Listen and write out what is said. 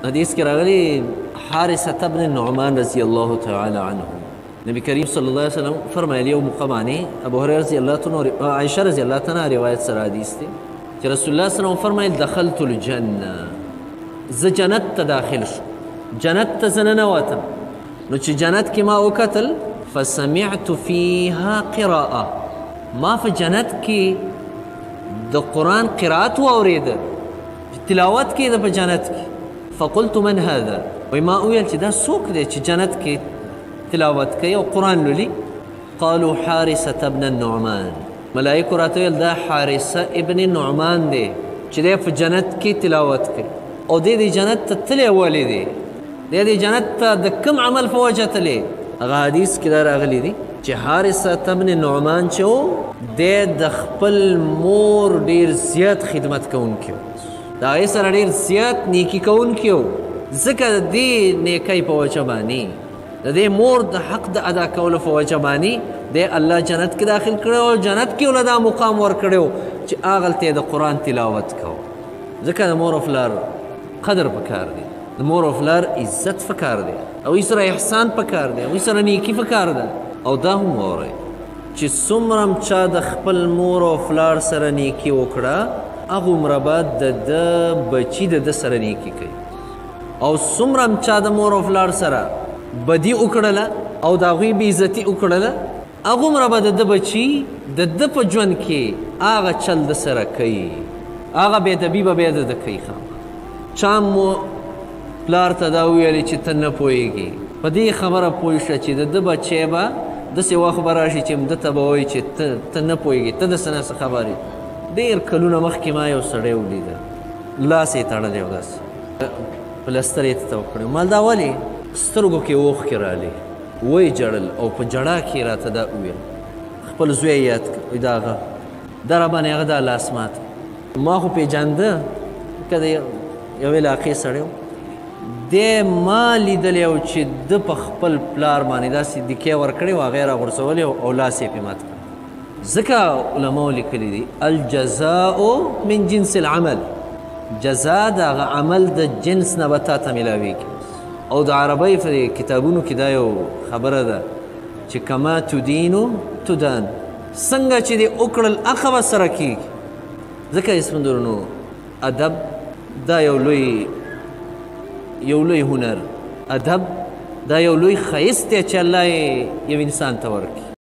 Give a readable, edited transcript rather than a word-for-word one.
حدیث کې راغلی حارثة بن النعمان رضی الله تعالی عنه نبی کریم صلی الله علیه وسلم فرمایلی یو موقع باندې ابو هریره رضی الله عنه عایشه رضی الله عنها روایت سره حدیث دی چې رسول الله صلی الله علیه وسلم فرمایل دخلت الجنه زه جنت ته داخل شو جنت ته زه ننوتم نو چې جنت کې ما وکتل فسمعت فيها قراءه ما په جنت کې د قرآن قرات واورېده تلاوت کې د په جنت کې فقلت من هذا وی ما ویل چې دا څوک دی چې جنت کې تلاوت کوي او قرآن لولي قالوا حارثة ابن النعمان ملائکو راته ویل دا حارثه ابن النعمان دی چې دی په جنت کې تلاوت کوي او دی د جنت ته تللی ولې دی دی د جنت ته د کوم عمل په وجه تللی هغه حدیث کې دا راغلی دی چې حارثة ابن النعمان چې و دی د خپل مور ډېر زیات خدمت کوونکی و د هغې سره ډېر زیات نیکي کوونکی و ځکه د دې نیکۍ په وجه باندې د دې مور د حق د ادا کولو په وجه باندې دی الله جنت کې داخل کړی او جنت کې له دا مقام ورکړی و چې هغلته د قرآن تلاوت کوو ځکه د مور او پلار قدر پکار دی د مور او پلار عزت پکار دی هغوی سره احسان پکار دی هغوی سره نیکي پکار ده او دا هم واورئ چې څومره چا د خپل مور او پلار سره نیکي وکړه هغومره به د ده بچي د ده سره نیکي کوي او څومره چا د مور او پلار سره بدی وکړله او د هغوی بېعزتي وکړله هغومره به د ده بچي د ده په ژوند کې هغه چل د سره کوي هغه بېادبي به بیا د ده کوي چا مو پلار ته دا وویلې چې ته نه پوهېږي په دې خبره پوه شه چې د ده بچی به داسې وخت به راشي چې ده ته به وایي چې ته نه پوهېږي ته د څه نه څه خبرې ډېر کلونه مخکې ما یو سړی ولیده لاس یې تړلی و داسې پلستر یې ته وکړی ما دا ولې سترګو کې اوښکې رالی وی جړل او په جړا کې راته دا وویل خپل زوی یې یاد کړ دا هغه دا راباندې هغه دا لاس مات ما خو پېژانده که د یو علاقې سړی و دی ما لیدلی و چې ده په خپل پلار باندې داسې دیکې ورکړې و هغې راغورځولې او لاس یې پې مات کړ ځکه علماو لیکلي دي الجزاء من جنس العمل جزا د هغه عمل د جنس نه به تا ته میلاویږي او د عربۍ په کتابونو کې دا یو خبره ده چې کما تدینو تدان څنګه چې دې وکړل هغه به سره کېږي ځکه اسمندرونو ادب دا یو لوی هنر ادب دا یو لوی ښایست دی چې الله یې یو انسان ته ورکړي